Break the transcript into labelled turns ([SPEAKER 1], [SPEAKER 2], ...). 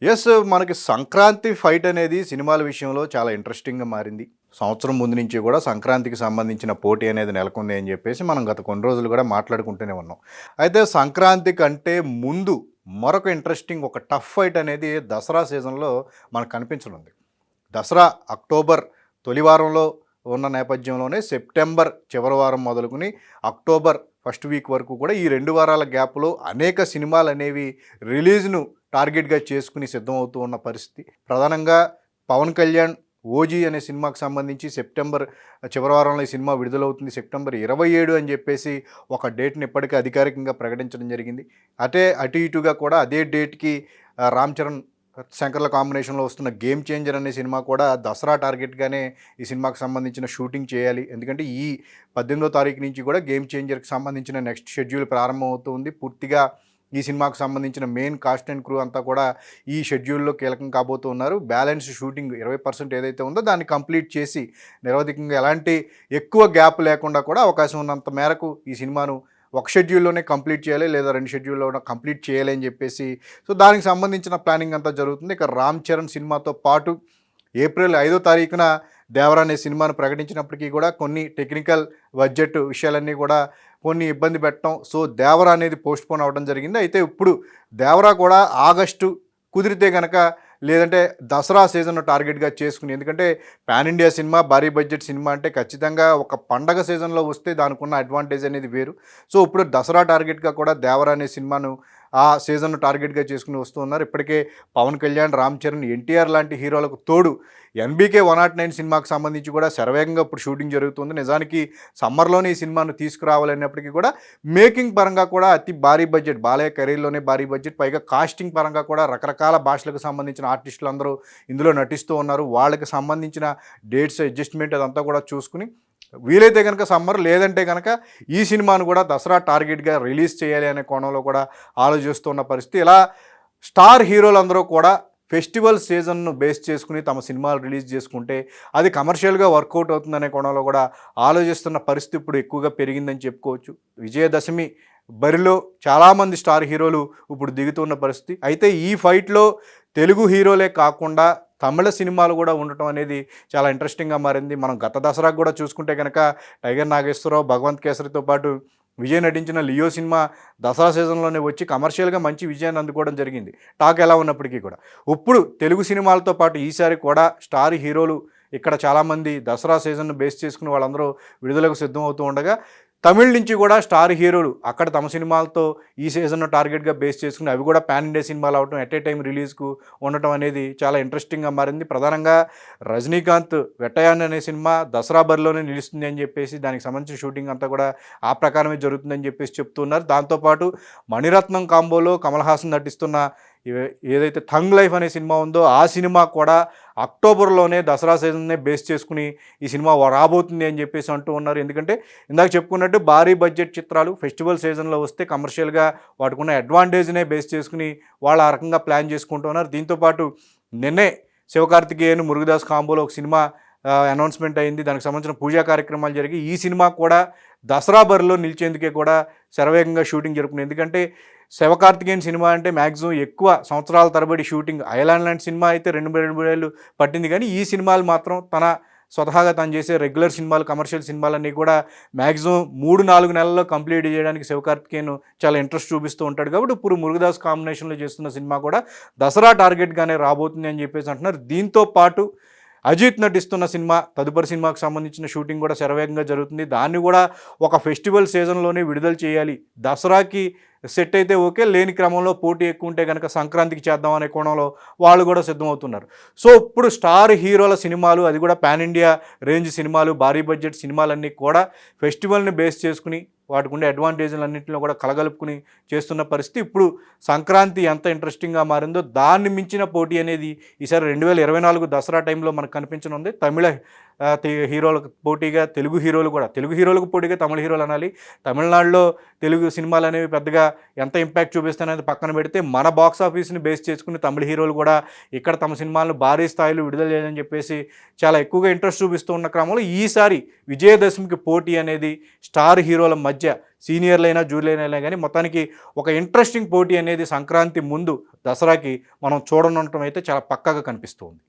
[SPEAKER 1] Yes. మనకి Sankranti fight అనేది సినిమాల విషయంలో చాలా ఇంట్రెస్టింగ్‌గా మారింది. సంవత్సరం ముందు నుంచి కూడా సంక్రాంతికి సంబంధించిన పోటీ అనేది నెలకొంది అని చెప్పేసి మనం గత కొన్ని రోజులు కూడా మాట్లాడుకుంటూనే ఉన్నాం. అయితే సంక్రాంతి కంటే ముందు మరొక ఇంట్రెస్టింగ్ ఒక టఫ్ ఫైట్ అనేది దసరా సీజన్‌లో మనకు కనిపించనుంది. దసరా అక్టోబర్ తొలి వారంలో ఉన్న నేపథ్యంలోనే సెప్టెంబర్ చివరి వారం మొదలుకొని అక్టోబర్ ఫస్ట్ వీక్ వరకు కూడా ఈ 2 వారాల గ్యాప్‌లో అనేక సినిమాలనేవి రిలీజ్‌ను టార్గెట్‌గా చేసుకొని సిద్ధమవుతూ ఉన్న పరిస్థితి. ప్రధానంగా పవన్ కళ్యాణ్ 'ఓజీ' అనే సినిమాకు సంబంధించి సెప్టెంబర్ చివరి వారంలో ఈ సినిమా విడుదలవుతుంది. సెప్టెంబర్ 27 అని చెప్పేసి ఒక డేట్‌ని ఇప్పటికే అధికారికంగా ప్రకటించడం జరిగింది. అటు ఇటుగా కూడా అదే డేట్‌కి రామ్ చరణ్, శంకర్ల కాంబినేషన్లో వస్తున్న 'గేమ్ చేంజర్' అనే సినిమా కూడా దసరా టార్గెట్‌గానే ఈ సినిమాకి సంబంధించిన షూటింగ్ చేయాలి. ఎందుకంటే ఈ 18వ తారీఖు నుంచి కూడా 'గేమ్ చేంజర్'కి సంబంధించిన నెక్స్ట్ షెడ్యూల్ ప్రారంభమవుతుంది. పూర్తిగా ఈ సినిమాకు సంబంధించిన మెయిన్ కాస్ట్ అండ్ క్రూ అంతా కూడా ఈ షెడ్యూల్లో కీలకం కాబోతూ ఉన్నారు. బ్యాలెన్స్ షూటింగ్ 20% ఏదైతే ఉందో దాన్ని కంప్లీట్ చేసి నిరవధికంగా ఎలాంటి ఎక్కువ గ్యాప్ లేకుండా కూడా అవకాశం ఉన్నంత మేరకు ఈ సినిమాను ఒక షెడ్యూల్లోనే కంప్లీట్ చేయాలి, లేదా 2 షెడ్యూల్లో కంప్లీట్ చేయాలి అని చెప్పేసి దానికి సంబంధించిన ప్లానింగ్ అంతా జరుగుతుంది. ఇక రామ్ చరణ్ సినిమాతో పాటు ఏప్రిల్ 5వ తారీఖున 'దేవరా' అనే సినిమాను ప్రకటించినప్పటికీ కూడా కొన్ని టెక్నికల్ బడ్జెట్ విషయాలన్నీ కూడా కొన్ని ఇబ్బంది పెట్టడం. సో 'దేవరా' అనేది పోస్ట్‌పోన్ అవ్వడం జరిగింది. అయితే ఇప్పుడు 'దేవరా' కూడా ఆగస్టు కుదిరితే గనక, లేదంటే దసరా సీజన్‌ను టార్గెట్‌గా చేసుకుని, ఎందుకంటే పాన్ ఇండియా సినిమా, భారీ బడ్జెట్ సినిమా అంటే ఖచ్చితంగా ఒక పండగ సీజన్‌లో వస్తే దానికున్న అడ్వాంటేజ్ అనేది వేరు. సో ఇప్పుడు దసరా టార్గెట్‌గా కూడా 'దేవరా' అనే సినిమాను ఆ సీజన్‌ను టార్గెట్‌గా చేసుకుని వస్తూ ఉన్నారు. ఇప్పటికే పవన్ కళ్యాణ్, రామ్ చరణ్, ఎన్టీఆర్ లాంటి హీరోలకు తోడు 'ఎన్‌బీకే 109' సినిమాకి సంబంధించి కూడా శరవేగంగా ఇప్పుడు షూటింగ్ జరుగుతుంది. నిజానికి సమ్మర్‌లోనే ఈ సినిమాను తీసుకురావాలన్నప్పటికీ కూడా మేకింగ్ పరంగా కూడా అతి భారీ బడ్జెట్, బాలయ్య కెరీర్‌లోనే భారీ బడ్జెట్, పైగా కాస్టింగ్ పరంగా కూడా రకరకాల భాషలకు సంబంధించిన ఆర్టిస్టులు అందరూ ఇందులో నటిస్తూ ఉన్నారు. వాళ్ళకి సంబంధించిన డేట్స్ అడ్జస్ట్‌మెంట్ అదంతా కూడా చూసుకుని వీలైతే కనుక సమ్మర్, లేదంటే కనుక ఈ సినిమాను కూడా దసరా టార్గెట్‌గా రిలీజ్ చేయాలి అనే కోణంలో కూడా ఆలోచిస్తున్న పరిస్థితి. ఇలా స్టార్ హీరోలందరూ కూడా ఫెస్టివల్ సీజన్ను బేస్ చేసుకుని తమ సినిమాలు రిలీజ్ చేసుకుంటే అది కమర్షియల్గా వర్కౌట్ అవుతుందనే కోణంలో కూడా ఆలోచిస్తున్న పరిస్థితి ఇప్పుడు ఎక్కువగా పెరిగిందని చెప్పుకోవచ్చు. విజయదశమి బరిలో చాలామంది స్టార్ హీరోలు ఇప్పుడు దిగుతున్న పరిస్థితి. అయితే ఈ ఫైట్లో తెలుగు హీరోలే కాకుండా తమిళ సినిమాలు కూడా ఉండటం అనేది చాలా ఇంట్రెస్టింగ్గా మారింది. మనం గత దసరాకు కూడా చూసుకుంటే కనుక టైగర్ నాగేశ్వరరావు, భగవంత్ కేసరితో పాటు విజయ్ నటించిన 'లియో' సినిమా దసరా సీజన్లోనే వచ్చి కమర్షియల్గా మంచి విజయాన్ని అందుకోవడం జరిగింది, టాక్ ఎలా ఉన్నప్పటికీ కూడా. ఇప్పుడు తెలుగు సినిమాలతో పాటు ఈసారి కూడా స్టార్ హీరోలు ఇక్కడ చాలామంది దసరా సీజన్ను బేస్ చేసుకుని వాళ్ళందరూ విడుదలకు సిద్ధమవుతూ ఉండగా, తమిళ నుంచి కూడా స్టార్ హీరోలు అక్కడ తమ సినిమాలతో ఈ సీజన్ను టార్గెట్గా బేస్ చేసుకుని అవి కూడా పాన్ ఇండియా సినిమాలు అవటం, ఎట్ ఏ టైం రిలీజ్కు ఉండటం అనేది చాలా ఇంట్రెస్టింగ్గా మారింది. ప్రధానంగా రజనీకాంత్ 'వెట్టయాన్' అనే సినిమా దసరా బరిలోనే నిలుస్తుంది అని చెప్పేసి దానికి సంబంధించిన షూటింగ్ అంతా కూడా ఆ ప్రకారమే జరుగుతుందని చెప్పేసి చెప్తున్నారు. దాంతోపాటు మణిరత్నం కాంబోలో కమల్ హాసన్ నటిస్తున్న ఏదైతే 'థంగ్ లైఫ్' అనే సినిమా ఉందో ఆ సినిమా కూడా అక్టోబర్లోనే దసరా సీజన్నే బేస్ చేసుకుని ఈ సినిమా రాబోతుంది అని చెప్పేసి అంటూ ఉన్నారు. ఎందుకంటే ఇందాక చెప్పుకున్నట్టు భారీ బడ్జెట్ చిత్రాలు ఫెస్టివల్ సీజన్లో వస్తే కమర్షియల్గా వాటికున్న అడ్వాంటేజ్నే బేస్ చేసుకుని వాళ్ళు ఆ రకంగా ప్లాన్ చేసుకుంటూ ఉన్నారు. దీంతోపాటు నిన్నే శివకార్తికేయన్, మురుగదాస్ కాంబోలో ఒక సినిమా అనౌన్స్మెంట్ అయింది. దానికి సంబంధించిన పూజా కార్యక్రమాలు జరిగి ఈ సినిమా కూడా దసరా బరిలో నిలిచేందుకే కూడా శరవేగంగా షూటింగ్ జరుపుకుంది. ఎందుకంటే శివకార్తికేయన్ సినిమా అంటే మ్యాక్సిమం ఎక్కువ సంవత్సరాల తరబడి షూటింగ్, ఐలాండ్ లాంటి సినిమా అయితే 2 ఏళ్ళు పట్టింది. కానీ ఈ సినిమాలు మాత్రం తన స్వతహాగా తను చేసే రెగ్యులర్ సినిమాలు, కమర్షియల్ సినిమాలన్నీ కూడా మ్యాక్సిమం 3-4 నెలల్లో కంప్లీట్ చేయడానికి శివకార్తికేయన్ చాలా ఇంట్రెస్ట్ చూపిస్తూ ఉంటాడు. కాబట్టి ఇప్పుడు మురుగదాస్ కాంబినేషన్లో చేస్తున్న సినిమా కూడా దసరా టార్గెట్గానే రాబోతుంది అని చెప్పేసి అంటున్నారు. దీంతో పాటు అజిత్ నటిస్తున్న సినిమా తదుపరి సినిమాకు సంబంధించిన షూటింగ్ కూడా శరవేగంగా జరుగుతుంది. దాన్ని కూడా ఒక ఫెస్టివల్ సీజన్లోనే విడుదల చేయాలి. దసరాకి సెట్ అయితే ఓకే, లేని క్రమంలో పోటీ ఎక్కువ ఉంటే కనుక సంక్రాంతికి చేద్దాం అనే కోణంలో వాళ్ళు కూడా సిద్ధమవుతున్నారు. సో ఇప్పుడు స్టార్ హీరోల సినిమాలు, అది కూడా పాన్ ఇండియా రేంజ్ సినిమాలు, భారీ బడ్జెట్ సినిమాలన్నీ కూడా ఫెస్టివల్ని బేస్ చేసుకుని వాటికి ఉండే అడ్వాంటేజ్లన్నింటిలో కూడా కలగలుపుకుని చేస్తున్న పరిస్థితి. ఇప్పుడు సంక్రాంతి ఎంత ఇంట్రెస్టింగ్గా మారిందో దాన్ని మించిన పోటీ అనేది ఈసారి 2024 దసరా టైంలో మనకు కనిపించనుంది. తమిళ హీరోలకు పోటీగా తెలుగు హీరోలు కూడా, తెలుగు హీరోలకు పోటీగా తమిళ హీరోలు అనాలి. తమిళనాడులో తెలుగు సినిమాలు అనేవి పెద్దగా ఎంత ఇంపాక్ట్ చూపిస్తాయనేది పక్కన పెడితే, మన బాక్స్ ఆఫీస్ని బేస్ చేసుకుని తమిళ హీరోలు కూడా ఇక్కడ తమ సినిమాలను భారీ స్థాయిలో విడుదల చేయాలని చెప్పేసి చాలా ఎక్కువగా ఇంట్రెస్ట్ చూపిస్తూ ఉన్న క్రమంలో ఈసారి విజయదశమికి పోటీ అనేది స్టార్ హీరోల మధ్య, సీనియర్లైనా జూనియర్లైనా కానీ మొత్తానికి ఒక ఇంట్రెస్టింగ్ పోటీ అనేది సంక్రాంతి ముందు దసరాకి మనం చూడనుండటం అయితే చాలా పక్కాగా కనిపిస్తుంది.